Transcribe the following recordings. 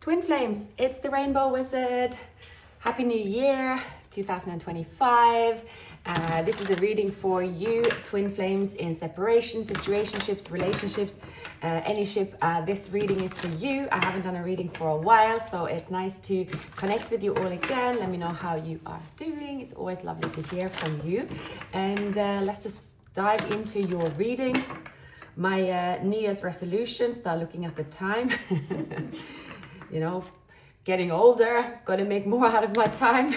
Twin Flames, it's the Rainbow Wizard. Happy New Year, 2025. This is a reading for you, Twin Flames, in separation, situationships, relationships, any ship. This reading is for you. I haven't done a reading for a while, so it's nice to connect with you all again. Let me know how you are doing. It's always lovely to hear from you. And let's just dive into your reading. My New Year's resolution, start looking at the time. You know, getting older, gotta make more out of my time.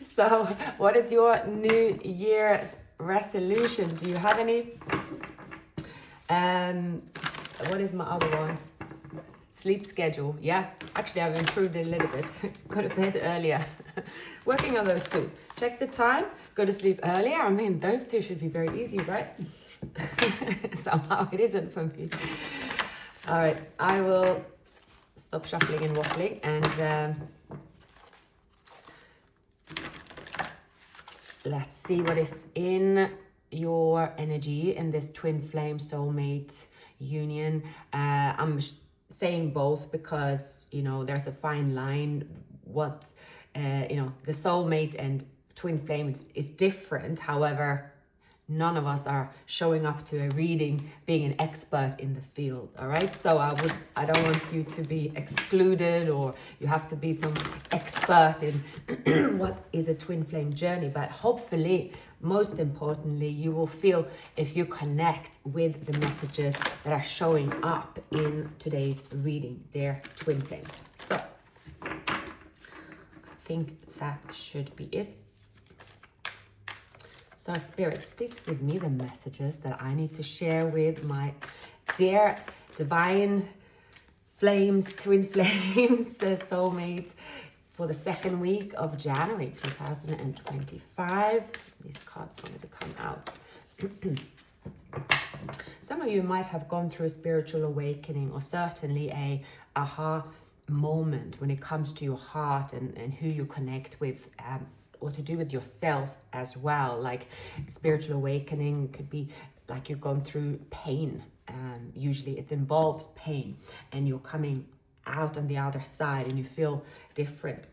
So what is your New Year's resolution? Do you have any? What is my other one? Sleep schedule. Yeah, actually I've improved it a little bit. Go to bed earlier. Working on those two. Check the time, go to sleep earlier. I mean, those two should be very easy, right? Somehow it isn't for me. All right, I will stop shuffling and waffling and let's see what is in your energy in this twin flame soulmate union. I'm saying both because, you know, there's a fine line. What, you know, the soulmate and twin flame is different. However, none of us are showing up to a reading being an expert in the field, all right? So I don't want you to be excluded or you have to be some expert in what is a twin flame journey. But hopefully, most importantly, you will feel if you connect with the messages that are showing up in today's reading, dear twin flames. So I think that should be it. So spirits, please give me the messages that I need to share with my dear divine flames, twin flames, soulmates for the second week of January 2025. These cards wanted to come out. Some of you might have gone through a spiritual awakening or certainly a aha moment when it comes to your heart and who you connect with, or to do with yourself as well. Like spiritual awakening could be like you've gone through pain. Usually it involves pain and you're coming out on the other side and you feel different.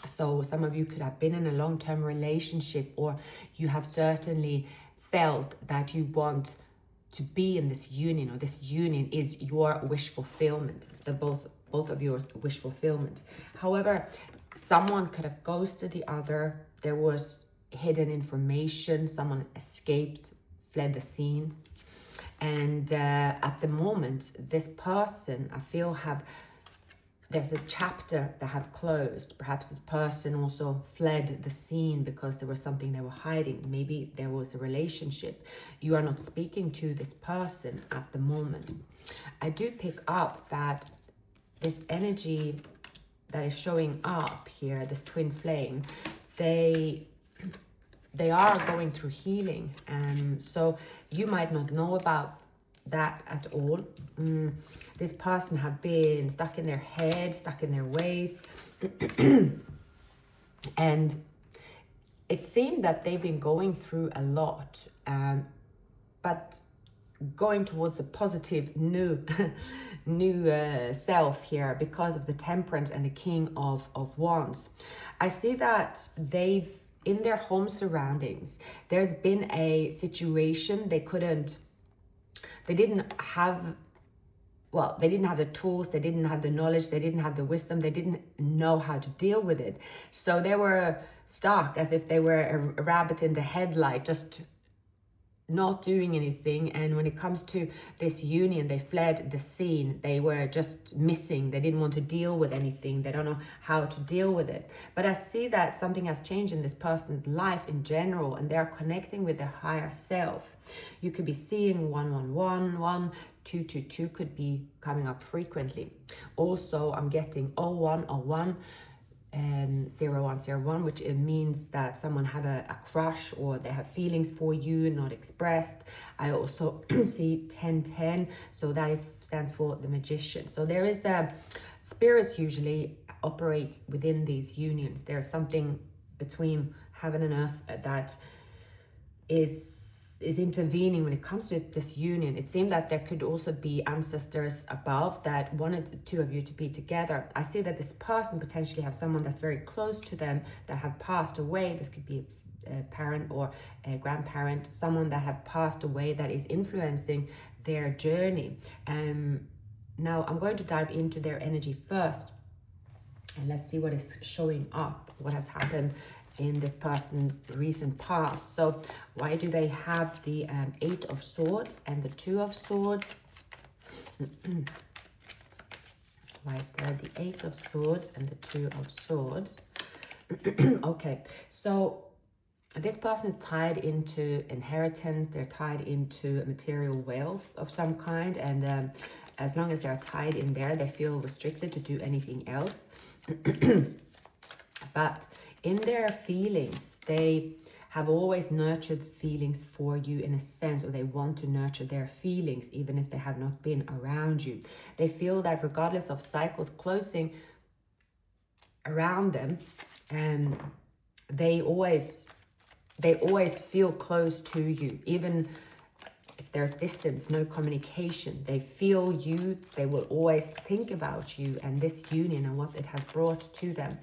So some of you could have been in a long-term relationship, or you have certainly felt that you want to be in this union, or this union is your wish fulfillment, the both of yours wish fulfillment. However, someone could have ghosted the other. There was hidden information. Someone escaped, fled the scene. And at the moment, this person, I feel, there's a chapter that have closed. Perhaps this person also fled the scene because there was something they were hiding. Maybe there was a relationship. You are not speaking to this person at the moment. I do pick up that this energy that is showing up here, this twin flame, they are going through healing. So you might not know about that at all. This person have been stuck in their head, stuck in their ways. And it seemed that they've been going through a lot, but going towards a positive new self here because of the Temperance and the King of Wands. I see that they've, in their home surroundings, there's been a situation they didn't have the tools, they didn't have the knowledge, they didn't have the wisdom, they didn't know how to deal with it. So they were stuck as if they were a rabbit in the headlight, just not doing anything. And when it comes to this union, they fled the scene. They were just missing. They didn't want to deal with anything. They don't know how to deal with it. But I see that something has changed in this person's life in general, and they're connecting with their higher self. You could be seeing 111, 222 could be coming up frequently. Also, I'm getting 0101 and 0101, which it means that someone had a crush or they have feelings for you not expressed. I also see 1010, so that stands for the Magician. So there is spirits usually operate within these unions. There's something between heaven and earth that is is intervening when it comes to this union. It seemed that there could also be ancestors above that wanted the two of you to be together. I see that this person potentially have someone that's very close to them that have passed away. This could be a parent or a grandparent, someone that have passed away that is influencing their journey. Now I'm going to dive into their energy first, and let's see what is showing up, what has happened in this person's recent past. So why do they have the Eight of Swords and the Two of Swords? Why is there the Eight of Swords and the Two of Swords? Okay, so this person is tied into inheritance. They're tied into material wealth of some kind, and as long as they're tied in there, they feel restricted to do anything else. But in their feelings, they have always nurtured feelings for you in a sense, or they want to nurture their feelings even if they have not been around you. They feel that regardless of cycles closing around them, they always feel close to you, even if there's distance, no communication. They feel you, they will always think about you and this union and what it has brought to them.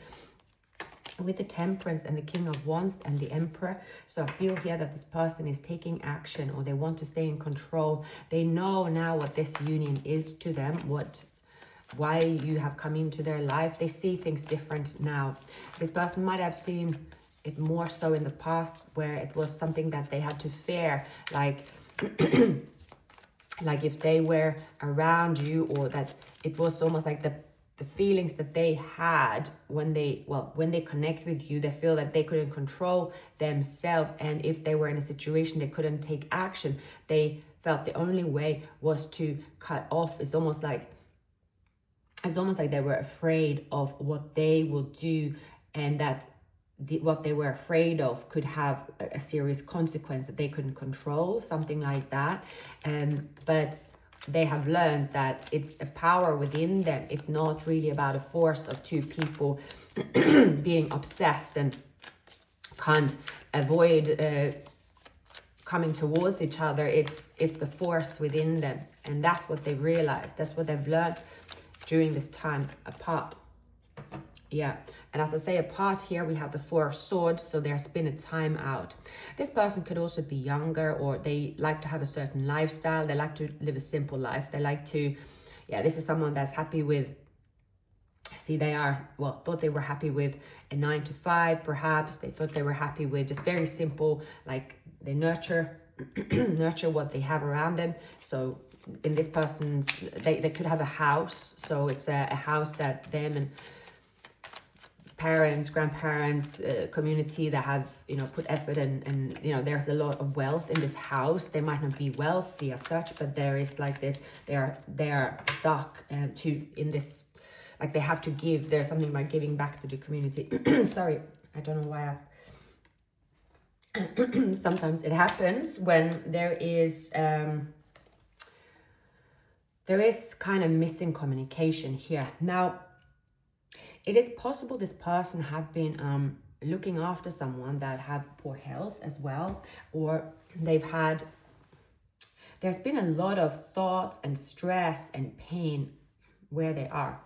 With the Temperance and the King of Wands and the Emperor, so I feel here that this person is taking action, or they want to stay in control. They know now what this union is to them, why you have come into their life. They see things different now. This person might have seen it more so in the past, where it was something that they had to fear, like like if they were around you, or that it was almost like the feelings that they had when they connect with you. They feel that they couldn't control themselves, and if they were in a situation they couldn't take action, they felt the only way was to cut off. It's almost like they were afraid of what they will do, and that what they were afraid of could have a serious consequence that they couldn't control, something like that. But they have learned that it's a power within them. It's not really about a force of two people being obsessed and can't avoid coming towards each other. It's the force within them, and that's what they've realized. That's what they've learned during this time apart. Yeah, and as I say, apart here we have the Four of Swords, so there's been a time out. This person could also be younger, or they like to have a certain lifestyle. They like to live a simple life. They like to, yeah, this is someone that's happy with, see, they are, well, thought they were happy with a 9 to 5 perhaps. They thought they were happy with just very simple, like they nurture what they have around them. So in this person's, they could have a house, so it's a house that them and parents, grandparents, community that have, put effort, and there's a lot of wealth in this house. They might not be wealthy as such, but there is like this, they are stuck in this, like they have to give. There's something about giving back to the community. Sorry, I don't know why sometimes it happens when there is kind of missing communication here. Now, it is possible this person have been looking after someone that have poor health as well, or there's been a lot of thoughts and stress and pain where they are.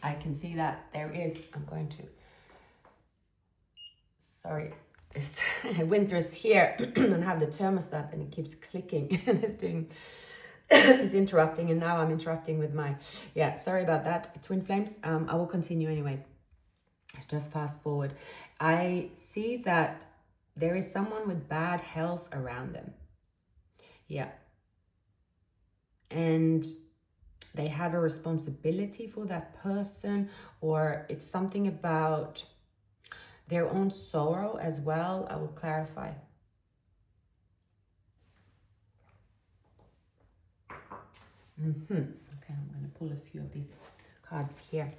I can see that there is, winter's here and have the thermostat and it keeps clicking and it's interrupting, and now I'm interrupting with my, sorry about that, twin flames. I will continue anyway. Just fast forward. I see that there is someone with bad health around them. Yeah. And they have a responsibility for that person, or it's something about their own sorrow as well. I will clarify. Okay, I'm going to pull a few of these cards here.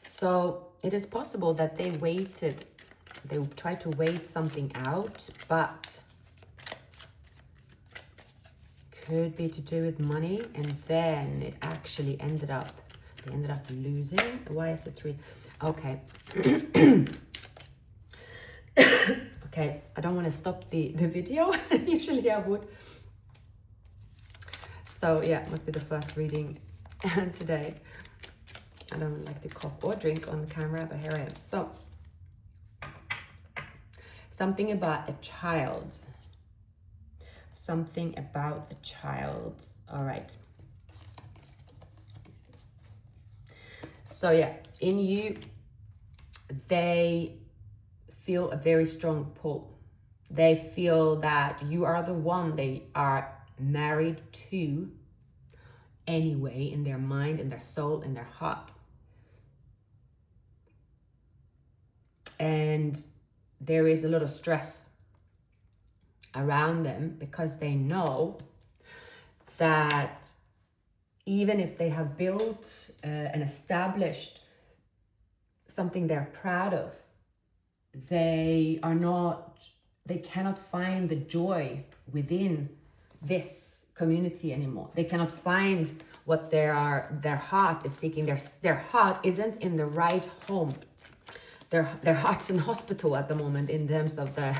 So it is possible that they tried to wait something out, but could be to do with money, and then it actually they ended up losing. Why is it 3? Okay. Okay, Okay, I don't want to stop the video. Usually I would. So yeah, it must be the first reading today. I don't like to cough or drink on camera, but here I am. So, something about a child. Something about a child. All right. So yeah, in you, they feel a very strong pull. They feel that you are the one they are married to anyway, in their mind, in their soul, in their heart. And there is a lot of stress around them because they know that even if they have built and established something they're proud of, they cannot find the joy within this community anymore. They cannot find what their heart is seeking. Their heart isn't in the right home. Their heart's in hospital at the moment, in terms of the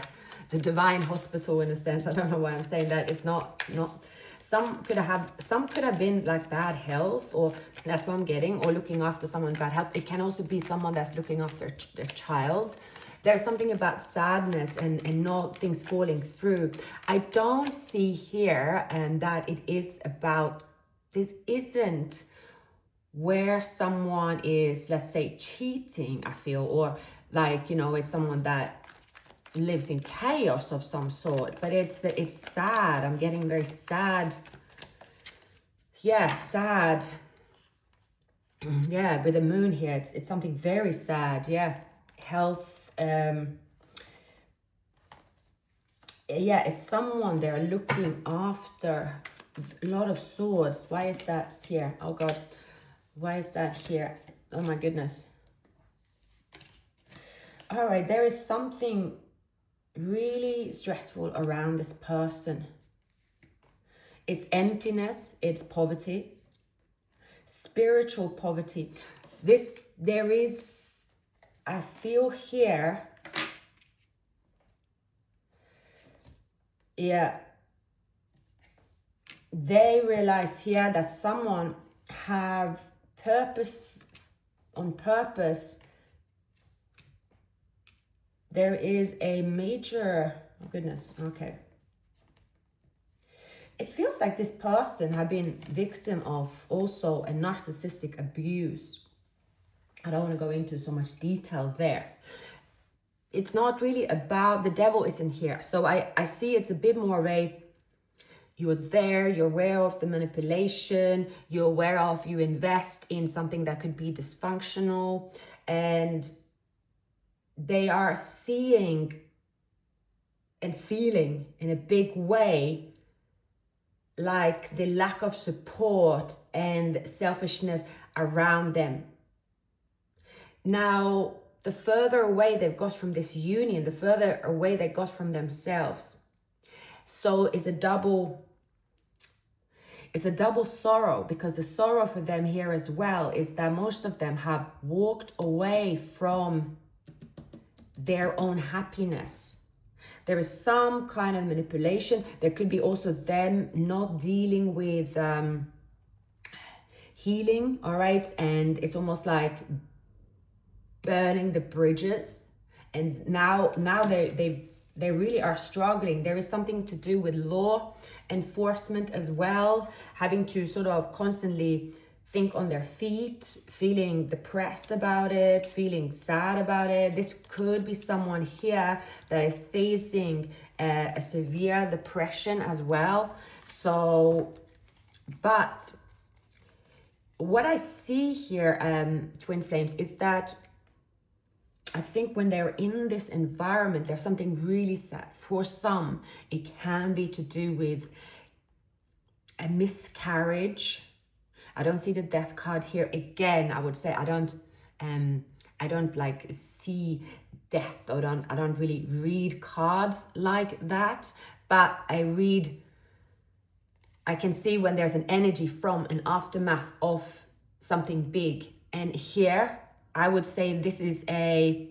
divine hospital, in a sense. I don't know why I'm saying that. It's not some could have been like bad health, or that's what I'm getting, or looking after someone's bad health. It can also be someone that's looking after their child. There's something about sadness and not things falling through. I don't see here that it is about, this isn't where someone is, let's say, cheating, I feel, or like, you know, it's someone that lives in chaos of some sort, but it's sad. I'm getting very sad. Yeah, sad. Yeah, with the moon here, it's something very sad. Yeah, health. Yeah, it's someone they're looking after. A lot of swords. Why is that here? Oh God, why is that here? Oh my goodness. All right, there is something really stressful around this person. It's emptiness, it's poverty, spiritual poverty. There is, I feel here, yeah, they realize here that someone have on purpose. There is a major, oh goodness, okay. It feels like this person have been victim of also a narcissistic abuse. I don't want to go into so much detail there. It's not really about, the devil isn't here. So I see it's a bit more of a, you're there, you're aware of the manipulation, you're aware of, you invest in something that could be dysfunctional, and they are seeing and feeling in a big way like the lack of support and selfishness around them. Now, the further away they've got from this union, the further away they got from themselves. So it's a double sorrow, because the sorrow for them here as well is that most of them have walked away from their own happiness. There is some kind of manipulation. There could be also them not dealing with healing, all right? And it's almost like burning the bridges. And now they really are struggling. There is something to do with law enforcement as well, having to sort of constantly think on their feet, feeling depressed about it, feeling sad about it. This could be someone here that is facing a severe depression as well. So, but what I see here, Twin Flames, is that I think when they're in this environment, there's something really sad. For some, it can be to do with a miscarriage. I don't see the death card here. Again, I would say I don't like see death, or I don't really read cards like that, but I can see when there's an energy from an aftermath of something big. And here I would say this is a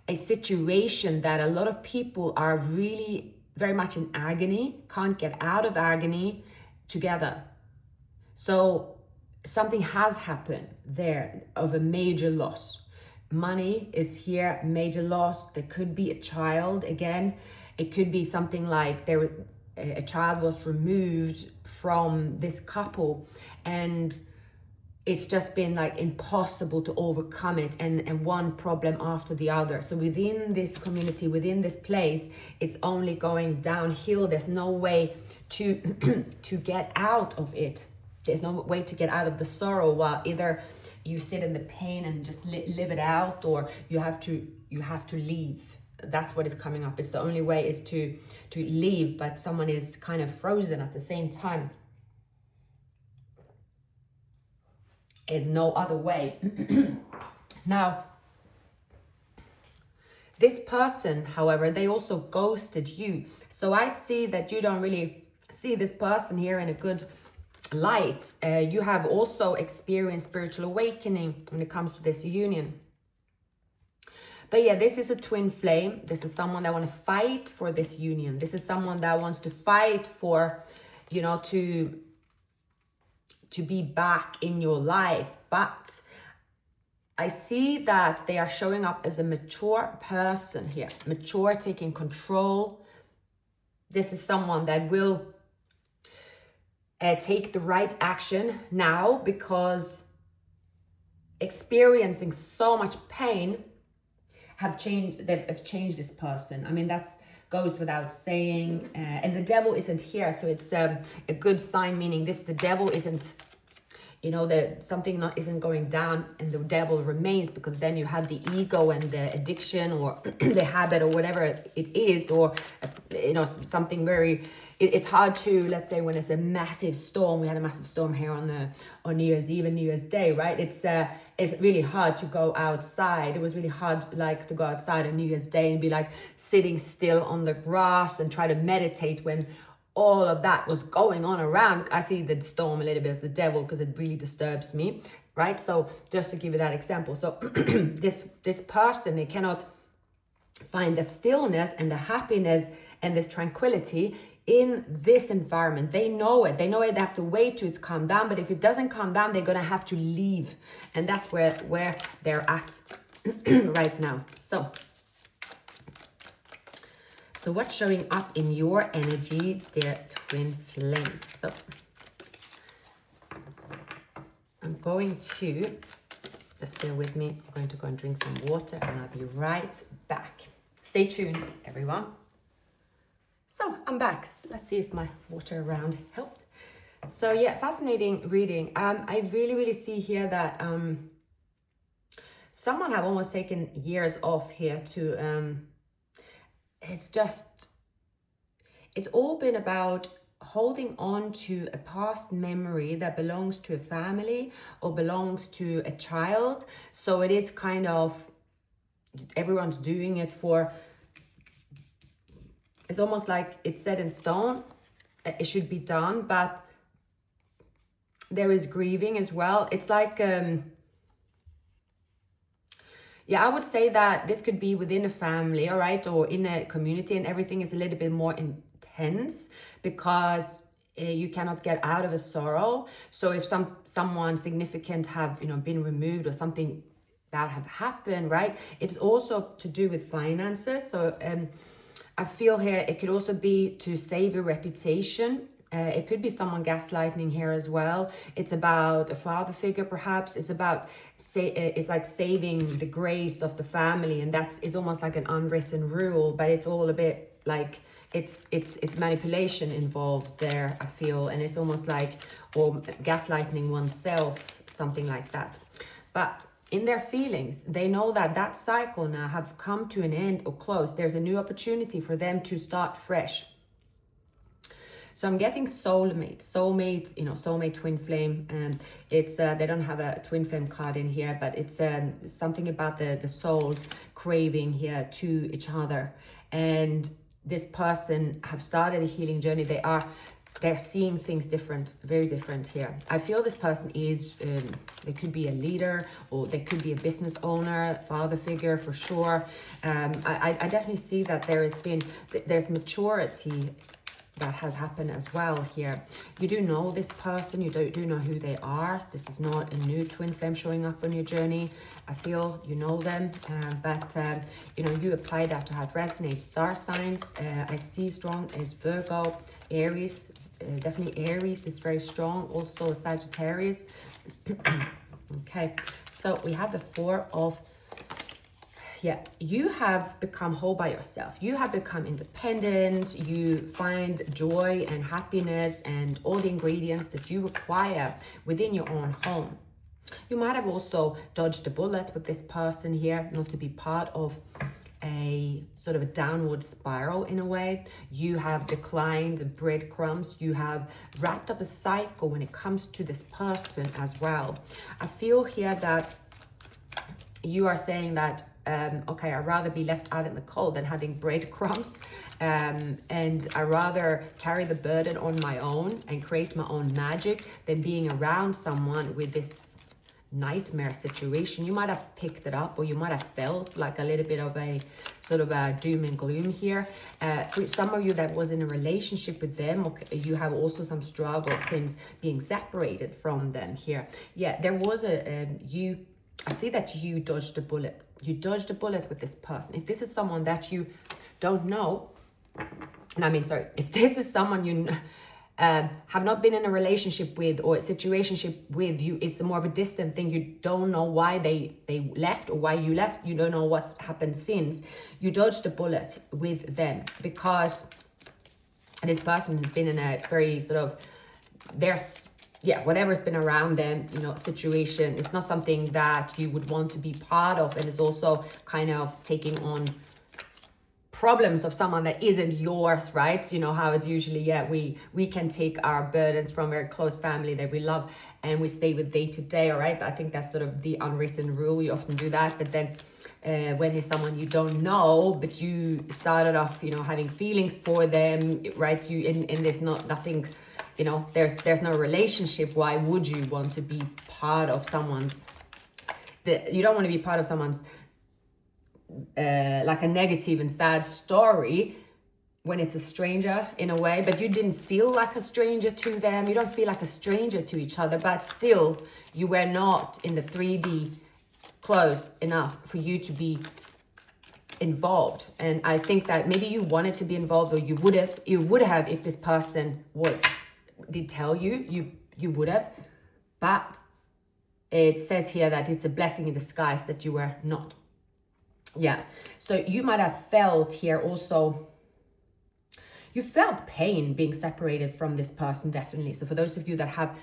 a situation that a lot of people are really very much in agony, can't get out of agony together. So something has happened there of a major loss. Money is here, major loss. There could be a child again. It could be something like a child was removed from this couple, and it's just been like impossible to overcome it, and one problem after the other. So within this community, within this place, it's only going downhill. There's no way to to get out of it. There's no way to get out of the sorrow. While either you sit in the pain and just live it out, or you have to leave. That's what is coming up. It's the only way is to leave, but someone is kind of frozen at the same time. Is no other way. Now, this person, however, they also ghosted you. So I see that you don't really see this person here in a good light. You have also experienced spiritual awakening when it comes to this union. But yeah, this is a twin flame. This is someone that want to fight for this union. This is someone that wants to fight for, you know, to be back in your life. But I see that they are showing up as a mature person here, mature, taking control. This is someone that will take the right action now, because experiencing so much pain they've changed this person. I mean, that's goes without saying, and the devil isn't here, so it's a good sign, meaning the devil isn't, you know, that something isn't going down and the devil remains, because then you have the ego and the addiction or the habit or whatever it is, or you know, something very, it's hard to, let's say when it's a massive storm. We had a massive storm here on New Year's Eve and New Year's Day, right? It's really hard to go outside. It was really hard, like, to go outside on New Year's Day and be like sitting still on the grass and try to meditate when all of that was going on around. I see the storm a little bit as the devil, because it really disturbs me, right? So just to give you that example. So this person, they cannot find the stillness and the happiness and this tranquility in this environment. They know it. They have to wait till it's calmed down. But if it doesn't calm down, they're going to have to leave. And that's where they're at right now. So what's showing up in your energy, dear twin flames? So I'm going to, just bear with me. I'm going to go and drink some water and I'll be right back. Stay tuned, everyone. So I'm back. Let's see if my water around helped. So yeah, fascinating reading. I really see here that someone have almost taken years off here to it's all been about holding on to a past memory that belongs to a family or belongs to a child. So it is kind of, everyone's doing it for, it's almost like it's set in stone. It should be done, but there is grieving as well. It's like, yeah, I would say that this could be within a family, all right, or in a community, and everything is a little bit more intense because you cannot get out of a sorrow. So if someone significant have, you know, been removed or something that have happened, right, it's also to do with finances. So I feel here it could also be to save your reputation. It could be someone gaslighting here as well. It's about a father figure, perhaps. It's about it's like saving the grace of the family, and is almost like an unwritten rule. But it's all a bit like it's manipulation involved there, I feel, and it's almost like, or gaslighting oneself, something like that. But in their feelings, they know that cycle now have come to an end or close. There's a new opportunity for them to start fresh. So I'm getting soulmates, you know, soulmate, twin flame, and it's they don't have a twin flame card in here, but it's something about the souls craving here to each other. And this person have started a healing journey. They are they're seeing things different, very different here. I feel this person is, they could be a leader, or they could be a business owner, father figure for sure. I definitely see that there's maturity that has happened as well here. You do know this person, you do know who they are. This is not a new twin flame showing up on your journey. I feel you know them, but you know, you apply that to have resonate. Star signs, I see strong is Virgo, Aries, definitely Aries is very strong, also Sagittarius. Okay, so we have the Four of, yeah, you have become whole by yourself. You have become independent. You find joy and happiness and all the ingredients that you require within your own home. You might have also dodged a bullet with this person here, not to be part of a sort of a downward spiral in a way. You have declined breadcrumbs. You have wrapped up a cycle when it comes to this person as well. I feel here that you are saying that okay, I'd rather be left out in the cold than having breadcrumbs, and I'd rather carry the burden on my own and create my own magic than being around someone with this nightmare situation. You might have picked it up, or you might have felt like a little bit of a sort of a doom and gloom here. For some of you that was in a relationship with them, okay, you have also some struggle since being separated from them here. Yeah, there was I see that you dodged a bullet. You dodged a bullet with this person. If this is someone that you don't know, if this is someone you have not been in a relationship with, or a situationship with you, it's more of a distant thing. You don't know why they left, or why you left. You don't know what's happened since. You dodged a bullet with them because this person has been in a very sort of whatever's been around them, you know, situation. It's not something that you would want to be part of, and it's also kind of taking on problems of someone that isn't yours, right? You know how it's usually, we can take our burdens from very close family that we love and we stay with day to day, all right? I think that's sort of the unwritten rule. We often do that, but then when it's someone you don't know, but you started off, you know, having feelings for them, right? You in this nothing, you know, there's no relationship. Why would you want to be part of someone's, you don't want to be part of someone's like a negative and sad story when it's a stranger in a way, but you didn't feel like a stranger to them. You don't feel like a stranger to each other, but still you were not in the 3D close enough for you to be involved. And I think that maybe you wanted to be involved, or you would have if this person did tell you would have, but it says here that it's a blessing in disguise that you were not. Yeah, so you might have felt here also, you felt pain being separated from this person, definitely. So for those of you that have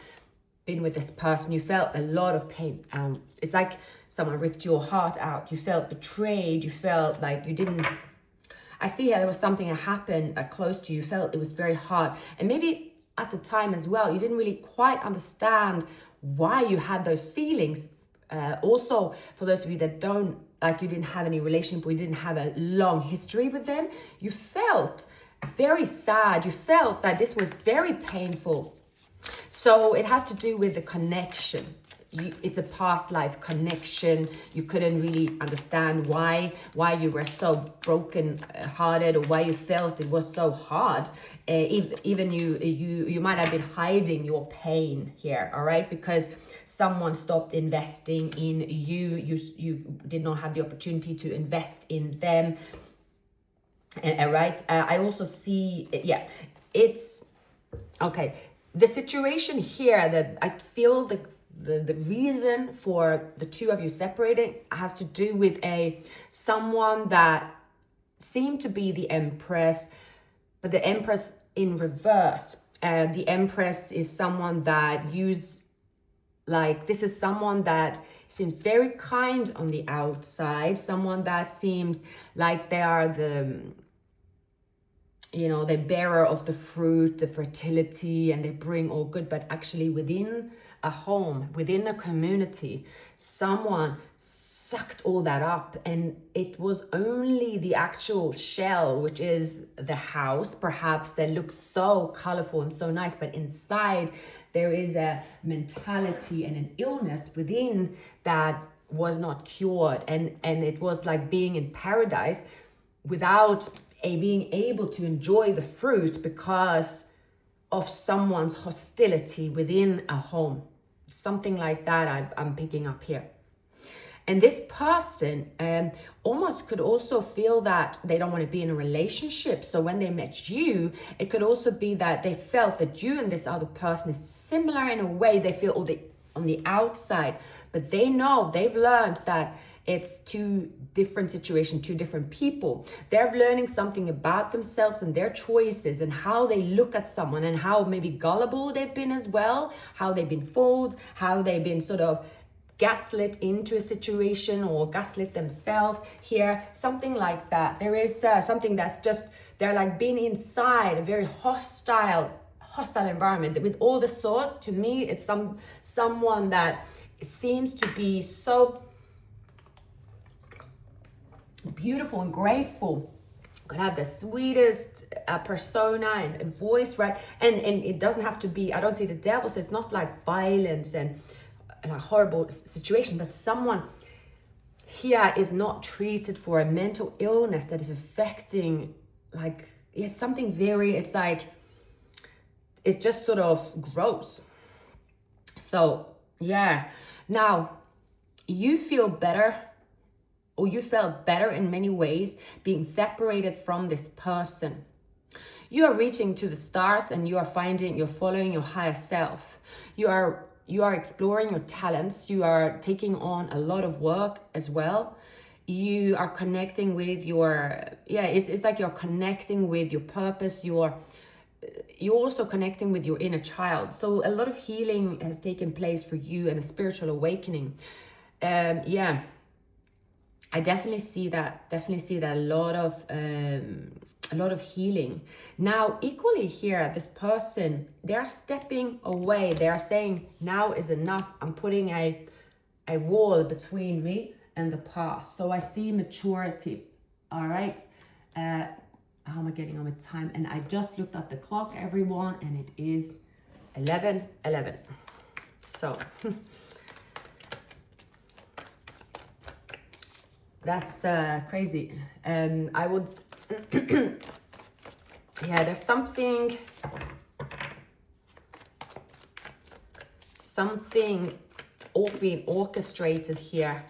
been with this person, you felt a lot of pain. It's like someone ripped your heart out. You felt betrayed. You felt like you didn't, I see here there was something that happened close to you. You felt it was very hard, and maybe at the time as well, you didn't really quite understand why you had those feelings. Also, for those of you that don't, like, you didn't have any relationship, or you didn't have a long history with them, you felt very sad. You felt that this was very painful. So it has to do with the connection. It's a past life connection. You couldn't really understand why you were so broken hearted, or why you felt it was so hard. Even you might have been hiding your pain here, all right? Because someone stopped investing in you. You did not have the opportunity to invest in them. Right? I also see, it's okay. The situation here that I feel the reason for the two of you separating has to do with someone that seemed to be the Empress, but the Empress in reverse. The Empress is someone that this is someone that seems very kind on the outside, someone that seems like they are the bearer of the fruit, the fertility, and they bring all good, but actually within a home, within a community, someone sucked all that up, and it was only the actual shell, which is the house perhaps, that looks so colorful and so nice, but inside there is a mentality and an illness within that was not cured, and it was like being in paradise without being able to enjoy the fruit because of someone's hostility within a home. Something like that I'm picking up here. And this person almost could also feel that they don't want to be in a relationship. So when they met you, it could also be that they felt that you and this other person is similar in a way. They feel on the outside, but they know, they've learned that it's two different situations, two different people. They're learning something about themselves and their choices and how they look at someone, and how maybe gullible they've been as well, how they've been fooled, how they've been sort of gaslit into a situation or gaslit themselves here, something like that. There is something that's just, they're like being inside a very hostile environment with all the sorts. To me, it's someone that seems to be so beautiful and graceful, could have the sweetest persona and voice, right? And it doesn't have to be, I don't see the devil, so it's not like violence and a horrible situation, but someone here is not treated for a mental illness that is affecting, like, it's something very, it's like, it's just sort of gross. So yeah, now you feel better, or you felt better in many ways being separated from this person. You are reaching to the stars, and you're following your higher self. You are exploring your talents. You are taking on a lot of work as well. You are connecting with it's like you're connecting with your purpose. You're also connecting with your inner child. So a lot of healing has taken place for you, and a spiritual awakening. I definitely see that. A lot of healing. Now, equally here, this person, they're stepping away. They are saying, now is enough. I'm putting a wall between me and the past. So I see maturity. All right. How am I getting on with time? And I just looked at the clock, everyone, and it is 11:11. So that's crazy. I would there's something all being orchestrated here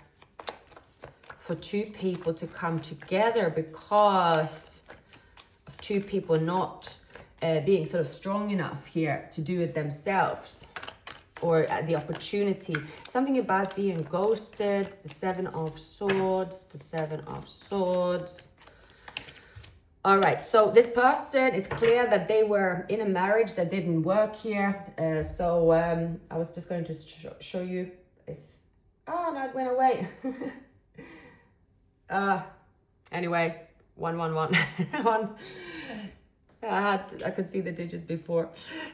for two people to come together because of two people not being sort of strong enough here to do it themselves, or the opportunity. Something about being ghosted, the Seven of Swords. All right, so this person, is clear that they were in a marriage that didn't work here. I was just going to show you if... Oh, no, it went away. Anyway, 111. One. I could see the digit before.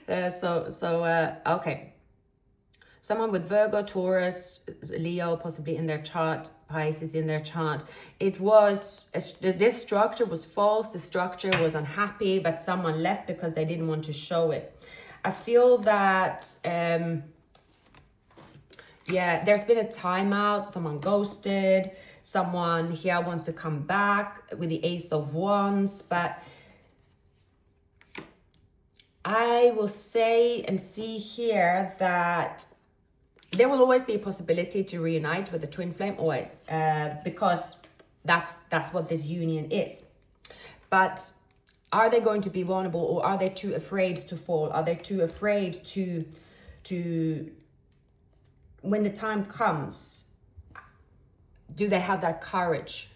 Okay. Someone with Virgo, Taurus, Leo, possibly in their chart, Pisces in their chart. It was, this structure was false. The structure was unhappy, but someone left because they didn't want to show it. I feel that, there's been a timeout. Someone ghosted. Someone here wants to come back with the Ace of Wands, but I will say and see here that there will always be a possibility to reunite with the twin flame, always, because that's what this union is. But are they going to be vulnerable, or are they too afraid to fall? Are they too afraid to when the time comes, do they have that courage?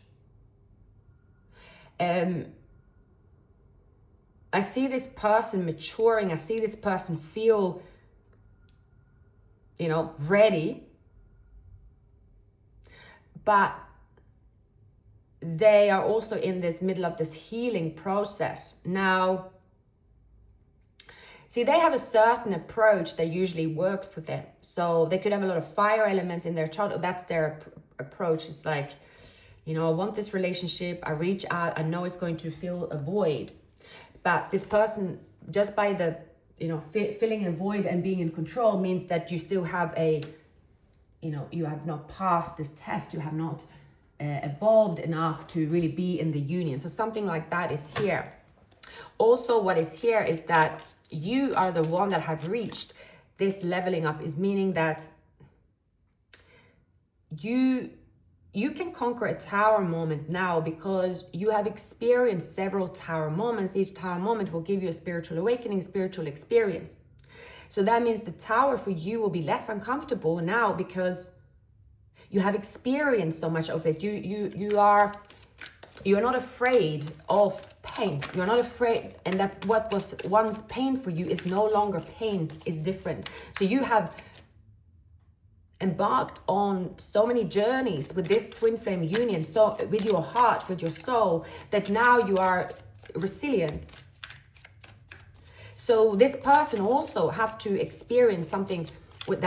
I see this person maturing. I see this person feel, ready, but they are also in this middle of this healing process. Now, see, they have a certain approach that usually works for them. So they could have a lot of fire elements in their chart. That's their approach. It's like, you know, I want this relationship. I reach out. I know it's going to fill a void. But this person, just by the, you know, filling a void and being in control means that you still have a, you know, you have not passed this test. You have not evolved enough to really be in the union. So something like that is here. Also, what is here is that you are the one that have reached this leveling up, is meaning that you can conquer a tower moment now because you have experienced several tower moments. Each tower moment will give you a spiritual awakening, spiritual experience. So that means the tower for you will be less uncomfortable now because you have experienced so much of it. You're not afraid of pain. You're not afraid, and that what was once pain for you is no longer pain, is different. So you have embarked on so many journeys with this twin flame union, so with your heart, with your soul, that now you are resilient. So this person also have to experience something with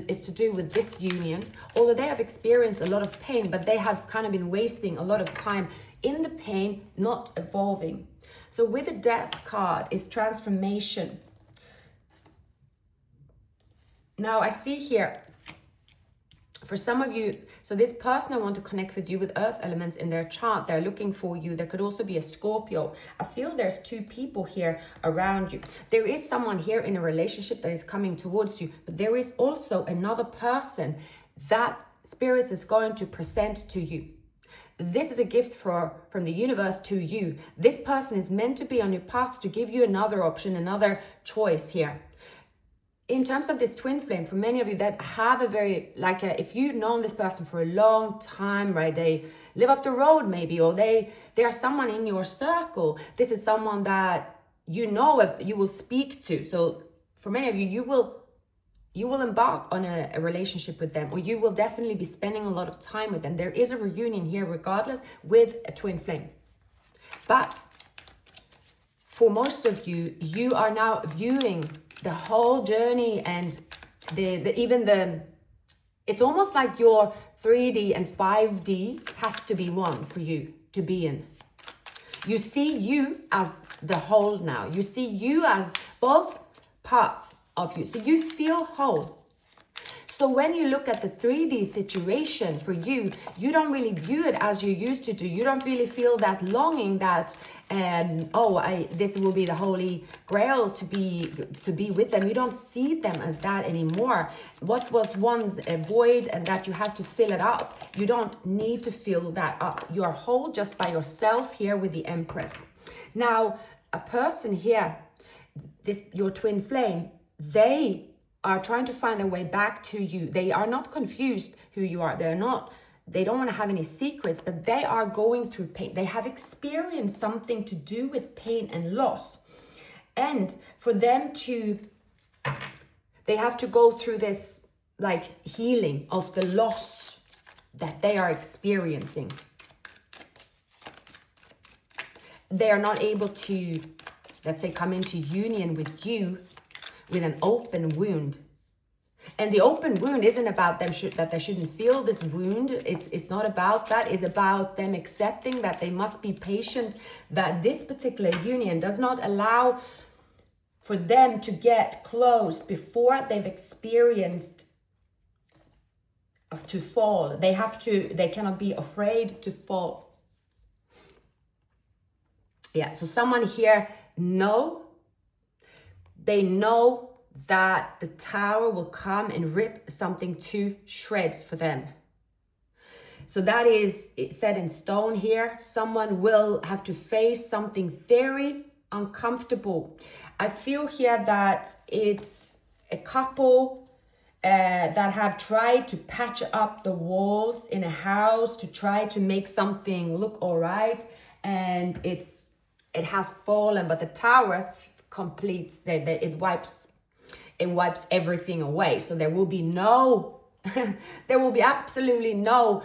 it's to do with this union. Although they have experienced a lot of pain, but they have kind of been wasting a lot of time in the pain, not evolving. So with the Death card is transformation. Now I see here, for some of you, so this person I want to connect with you with earth elements in their chart. They're looking for you. There could also be a Scorpio. I feel there's two people here around you. There is someone here in a relationship that is coming towards you, but there is also another person that Spirit is going to present to you. This is a gift from the universe to you. This person is meant to be on your path to give you another option, another choice here. In terms of this twin flame, for many of you that have a very, if you've known this person for a long time, right? They live up the road maybe, or they are someone in your circle. This is someone that you know you will speak to. So for many of you, you will embark on a relationship with them, or you will definitely be spending a lot of time with them. There is a reunion here regardless with a twin flame. But for most of you, you are now viewing the whole journey and it's almost like your 3D and 5D has to be one for you to be in. You see you as the whole now. You see you as both parts of you. So you feel whole. So when you look at the 3D situation for you, you don't really view it as you used to do. You don't really feel that longing that, this will be the holy grail to be with them. You don't see them as that anymore. What was once a void and that you have to fill it up, you don't need to fill that up. You are whole just by yourself here with the Empress. Now, a person here, your twin flame, they are trying to find their way back to you. They are not confused who you are. They don't want to have any secrets, but they are going through pain. They have experienced something to do with pain and loss. And for them they have to go through this healing of the loss that they are experiencing. They are not able to, let's say, come into union with you with an open wound. And the open wound isn't about them that they shouldn't feel this wound. It's not about that. It's about them accepting that they must be patient, that this particular union does not allow for them to get close before they've experienced to fall. They cannot be afraid to fall. Yeah, so someone here they know that the tower will come and rip something to shreds for them. So that is set in stone here. Someone will have to face something very uncomfortable. I feel here that it's a couple that have tried to patch up the walls in a house to try to make something look all right. And it has fallen, but the tower completes, it wipes everything away. So there will be absolutely no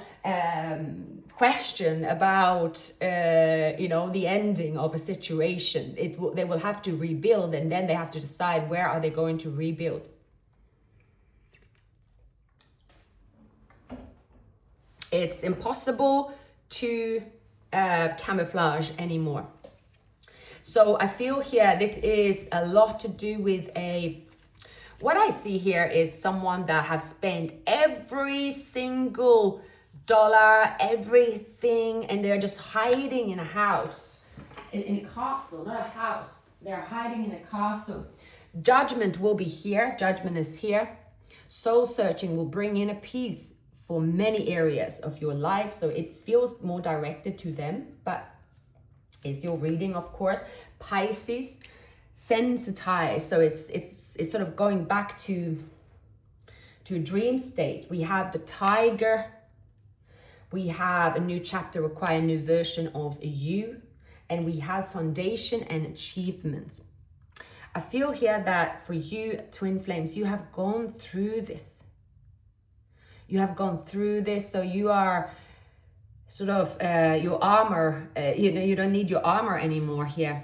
question about the ending of a situation. They will have to rebuild, and then they have to decide where are they going to rebuild. It's impossible to camouflage anymore. So I feel here this is a lot to do with what I see here is someone that has spent every single dollar, everything, and they're just hiding in a house, in a castle, not a house. They're hiding in a castle. Judgment will be here. Judgment is here. Soul searching will bring in a peace for many areas of your life. So it feels more directed to them, but it's your reading, of course. Pisces, sensitized. So it's sort of going back to a dream state. We have the tiger. We have a new chapter, require a new version of you. And we have foundation and achievements. I feel here that for you, twin flames, you have gone through this. You have gone through this, so you are sort of your armor, you don't need your armor anymore here.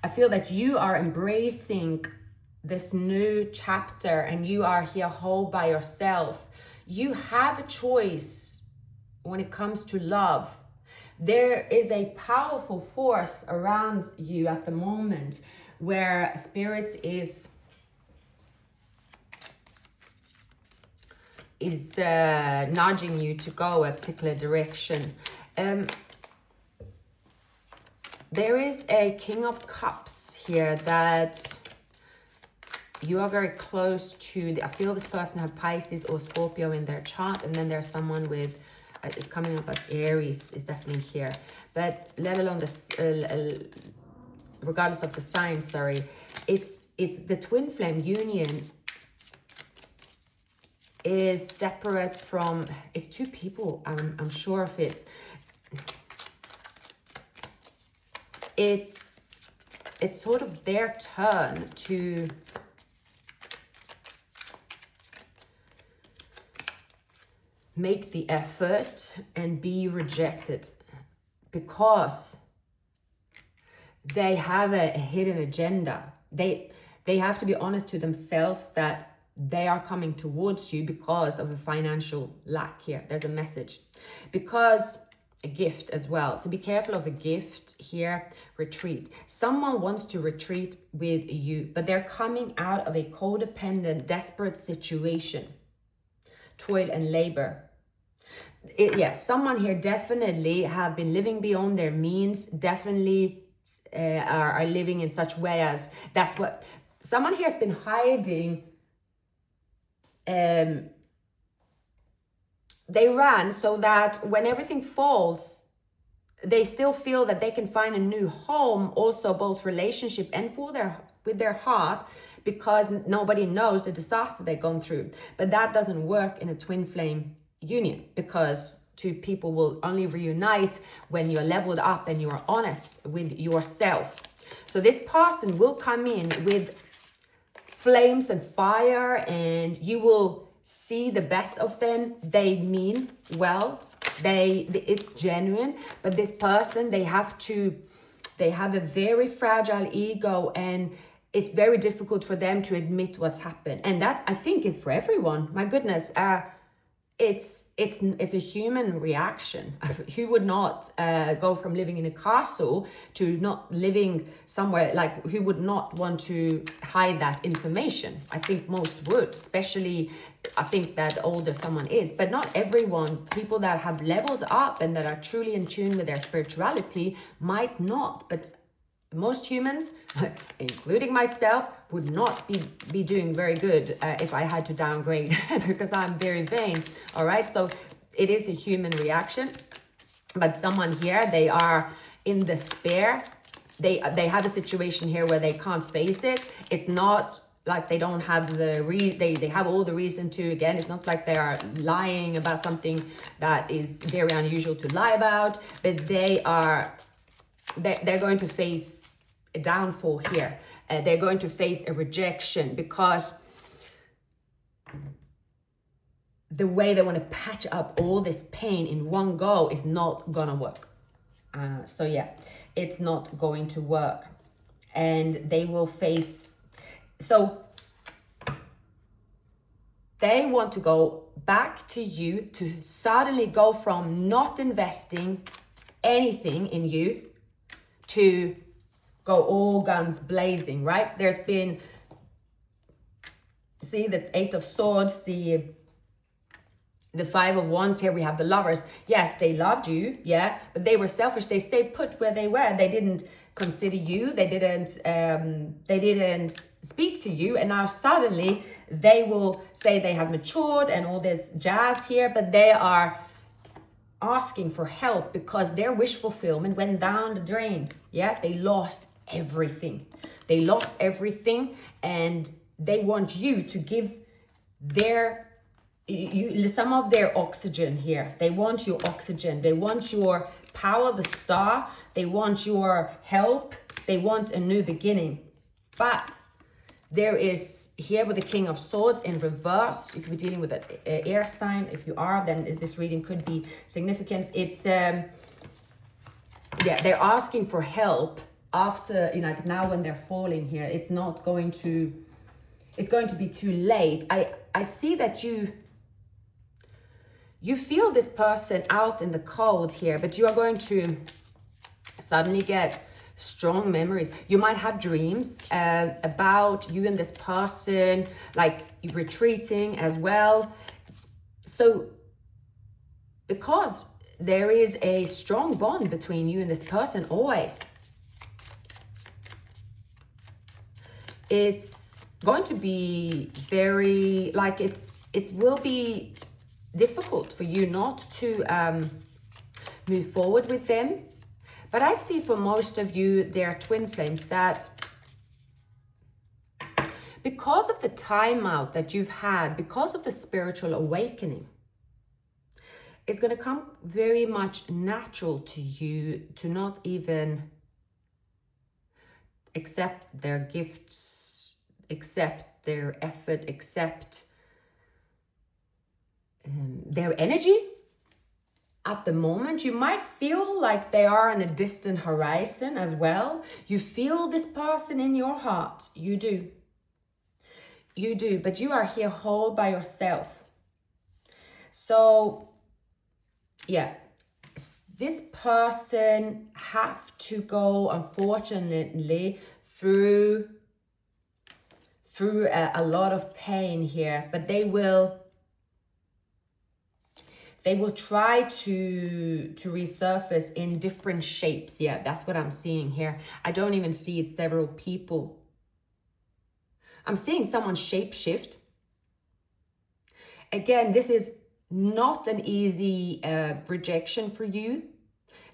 I feel that you are embracing this new chapter and you are here whole by yourself. You have a choice when it comes to love. There is a powerful force around you at the moment where spirits is nudging you to go a particular direction. There is a King of Cups here that you are very close to. I feel this person have Pisces or Scorpio in their chart, and then there's someone with is coming up as Aries is definitely here. But let alone this, regardless of the sign, sorry, it's the twin flame union is separate from, it's two people. I'm sure of it. It's sort of their turn to make the effort and be rejected because they have a hidden agenda. They have to be honest to themselves that they are coming towards you because of a financial lack here. There's a message. Because a gift as well. So be careful of a gift here. Retreat. Someone wants to retreat with you, but they're coming out of a codependent, desperate situation. Toil and labor. Someone here definitely have been living beyond their means, definitely are living in such way as that's what someone here has been hiding. They ran so that when everything falls, they still feel that they can find a new home, also both relationship and with their heart, because nobody knows the disaster they've gone through. But that doesn't work in a twin flame union, because two people will only reunite when you're leveled up and you're honest with yourself. So this person will come in with flames and fire, and you will see the best of them. They mean well, it's genuine, but this person, they have a very fragile ego, and it's very difficult for them to admit what's happened. And that, I think, is for everyone. My goodness, it's a human reaction. Who would not go from living in a castle to not living somewhere, like who would not want to hide that information? I think most would, especially I think that older someone is, but not everyone. People that have leveled up and that are truly in tune with their spirituality might not, but most humans, including myself, would not be doing very good if I had to downgrade because I'm very vain. All right, so it is a human reaction. But someone here, they are in despair. They have a situation here where they can't face it. It's not like they don't have they have all the reason to. Again, it's not like they are lying about something that is very unusual to lie about, but they're going to face a downfall here. They're going to face a rejection because the way they want to patch up all this pain in one go is not gonna work. So yeah, it's not going to work. And they will face, so They want to go back to you, to suddenly go from not investing anything in you to go all guns blazing, right? There's been, see the Eight of Swords, the Five of Wands, here we have the Lovers. Yes, they loved you, yeah, but they were selfish. They stayed put where they were. They didn't consider you. They didn't speak to you, and now suddenly they will say they have matured and all this jazz here, but they are asking for help because their wish fulfillment went down the drain. Yeah, they lost everything. They lost everything, and they want you to give some of their oxygen here. They want your oxygen. They want your power, the star. They want your help. They want a new beginning. But there is here with the King of Swords in reverse. You could be dealing with an air sign. If you are, then this reading could be significant. It's yeah, they're asking for help after, you know, now when they're falling here. It's not going to, it's going to be too late. I see that you feel this person out in the cold here, but you are going to suddenly get strong memories. You might have dreams about you and this person, like retreating as well. So because there is a strong bond between you and this person always, it's going to be very, like, it will be difficult for you not to move forward with them. But I see for most of you, they're twin flames, that because of the timeout that you've had, because of the spiritual awakening, it's going to come very much natural to you to not even accept their gifts, accept their effort, accept their energy. At the moment, you might feel like they are on a distant horizon as well. You feel this person in your heart. You do. You do. But you are here whole by yourself. So, yeah. This person have to go, unfortunately, through a lot of pain here. But they will try to resurface in different shapes. Yeah, that's what I'm seeing here. I don't even see it several people. I'm seeing someone shapeshift. Again, this is not an easy rejection for you.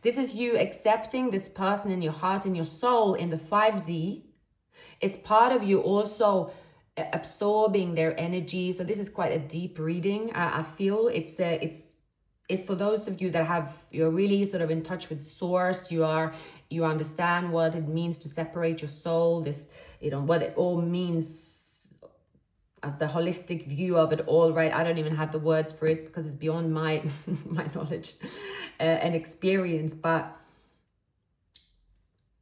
This is you accepting this person in your heart and your soul in the 5D. It's part of you also absorbing their energy. So this is quite a deep reading. I feel it's for those of you that you're really sort of in touch with source. You understand what it means to separate your soul, this, you know, what it all means as the holistic view of it all, right? I don't even have the words for it because it's beyond my my knowledge and experience. But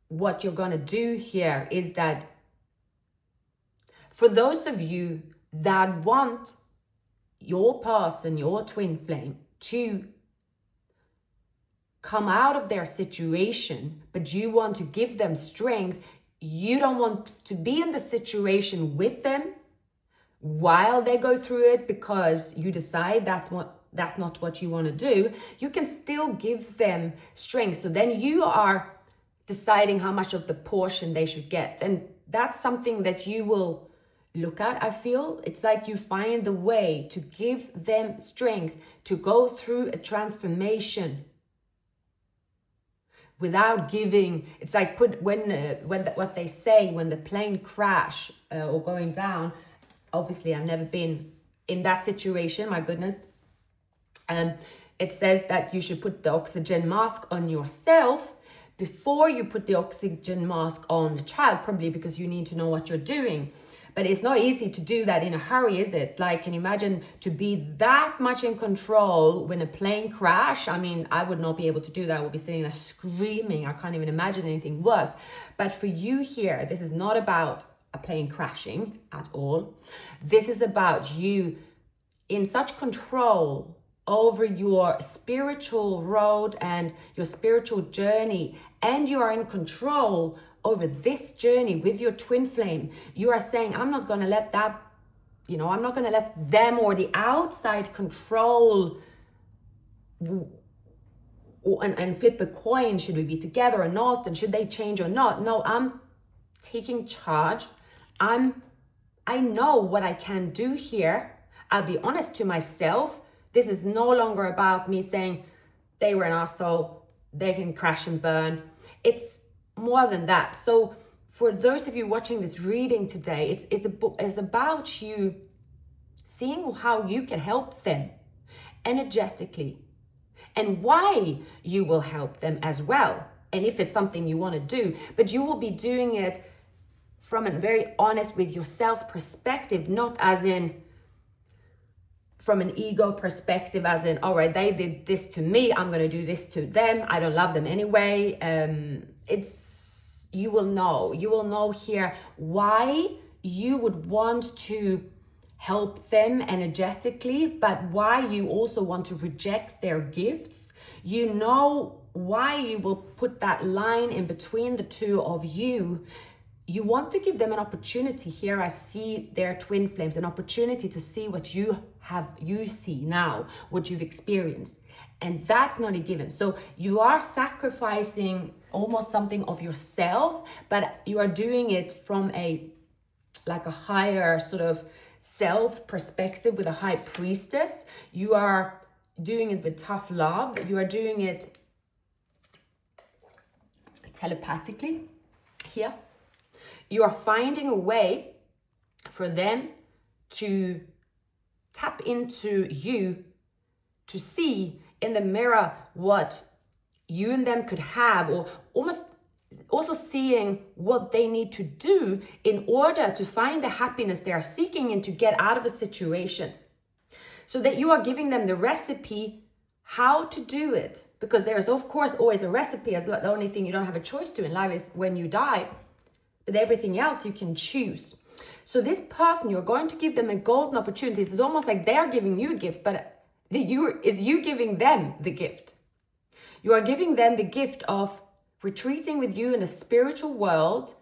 what you're gonna do here is that for those of you that want your person, your twin flame, to come out of their situation, but you want to give them strength. You don't want to be in the situation with them while they go through it because you decide that's not what you want to do. You can still give them strength. So then you are deciding how much of the portion they should get. And that's something that you will look at. I feel it's like you find the way to give them strength to go through a transformation without giving. It's like what they say when the plane crash or going down. Obviously, I've never been in that situation. My goodness. It says that you should put the oxygen mask on yourself before you put the oxygen mask on the child, probably because you need to know what you're doing. But it's not easy to do that in a hurry, is it? Like, can you imagine to be that much in control when a plane crash? I mean, I would not be able to do that. I would be sitting there screaming. I can't even imagine anything worse. But for you here, this is not about a plane crashing at all. This is about you in such control over your spiritual road and your spiritual journey, and you are in control over this journey with your twin flame. You are saying, I'm not going to let that, I'm not going to let them or the outside control and flip a coin. Should we be together or not? And should they change or not? No, I'm taking charge. I know what I can do here. I'll be honest to myself. This is no longer about me saying they were an asshole, they can crash and burn. It's more than that. So for those of you watching this reading today, it's about you seeing how you can help them energetically and why you will help them as well. And if it's something you want to do, but you will be doing it from a very honest with yourself perspective, not as in from an ego perspective, as in, all right, they did this to me, I'm going to do this to them, I don't love them anyway. You will know here why you would want to help them energetically, but why you also want to reject their gifts. You know why you will put that line in between the two of you. You want to give them an opportunity here. I see their twin flames, an opportunity to see what you see now, what you've experienced. And that's not a given. So you are sacrificing almost something of yourself, but you are doing it from a higher sort of self perspective with a high priestess. You are doing it with tough love. You are doing it telepathically here. You are finding a way for them to tap into you, to see in the mirror what you and them could have, or almost also seeing what they need to do in order to find the happiness they are seeking and to get out of a situation. So that you are giving them the recipe how to do it. Because there's of course always a recipe, as the only thing you don't have a choice to in life is when you die. But everything else you can choose. So this person, you're going to give them a golden opportunity. It's almost like they're giving you a gift, but you giving them the gift. You are giving them the gift of retreating with you in a spiritual world.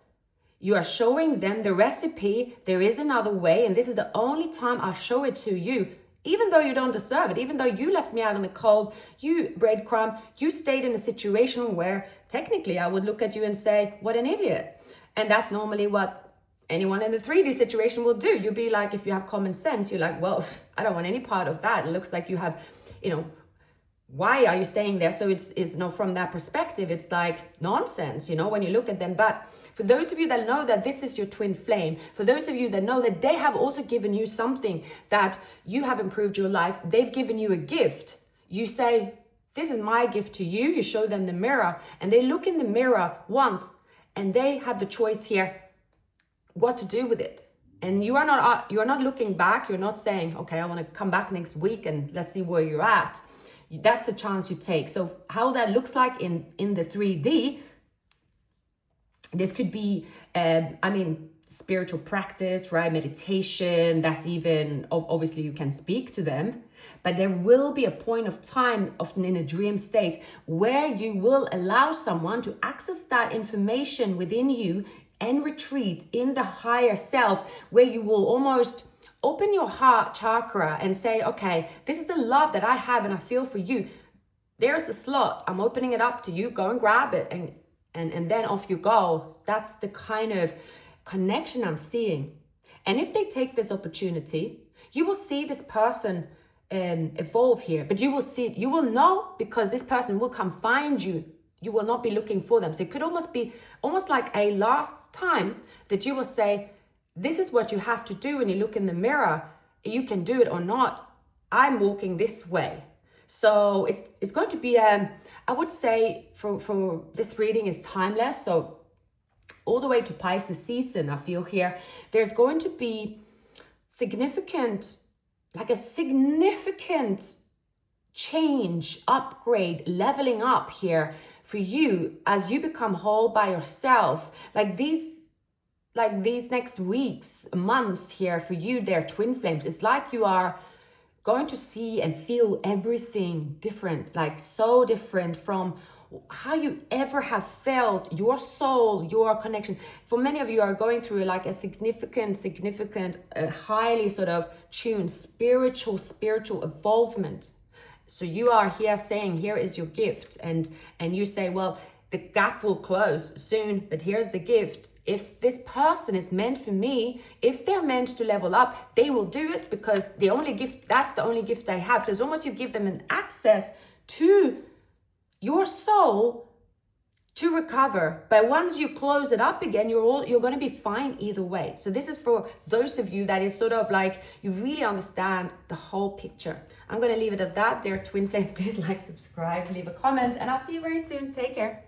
You are showing them the recipe. There is another way, and this is the only time I'll show it to you, even though you don't deserve it, even though you left me out in the cold, you breadcrumb, you stayed in a situation where technically I would look at you and say, what an idiot. And that's normally what anyone in the 3D situation will do. You'll be like, if you have common sense, you're like, well, I don't want any part of that. It looks like you have, why are you staying there? So it's from that perspective, it's like nonsense, when you look at them. But for those of you that know that this is your twin flame, for those of you that know that they have also given you something, that you have improved your life, they've given you a gift. You say, this is my gift to you. You show them the mirror, and they look in the mirror once, and they have the choice here what to do with it. And you are not looking back. You're not saying, okay, I want to come back next week and let's see where you're at. That's a chance you take. So how that looks like in the 3D, this could be, spiritual practice, right? Meditation. That's even, obviously you can speak to them, but there will be a point of time, often in a dream state, where you will allow someone to access that information within you and retreat in the higher self, where you will almost open your heart chakra and say, okay, this is the love that I have and I feel for you. There's a slot. I'm opening it up to you. Go and grab it. And then off you go. That's the kind of connection I'm seeing. And if they take this opportunity, you will see this person evolve here. But you will know, because this person will come find you. You will not be looking for them. So it could almost be like a last time that you will say, this is what you have to do when you look in the mirror. You can do it or not. I'm walking this way. So it's going to be, I would say for this reading is timeless. So all the way to Pisces season, I feel here, there's going to be significant change, upgrade, leveling up here for you as you become whole by yourself. Like these next weeks, months here for you, they're twin flames. It's like you are going to see and feel everything different, like so different from how you ever have felt your soul, your connection. For many of you are going through like a significant, highly sort of tuned spiritual involvement. So you are here saying, here is your gift. And you say, well, the gap will close soon, but here's the gift. If this person is meant for me, if they're meant to level up, they will do it, because that's the only gift I have. So it's almost you give them an access to your soul to recover. But once you close it up again, you're going to be fine either way. So this is for those of you that is sort of like, you really understand the whole picture. I'm going to leave it at that. Dear twin flames, please like, subscribe, leave a comment, and I'll see you very soon. Take care.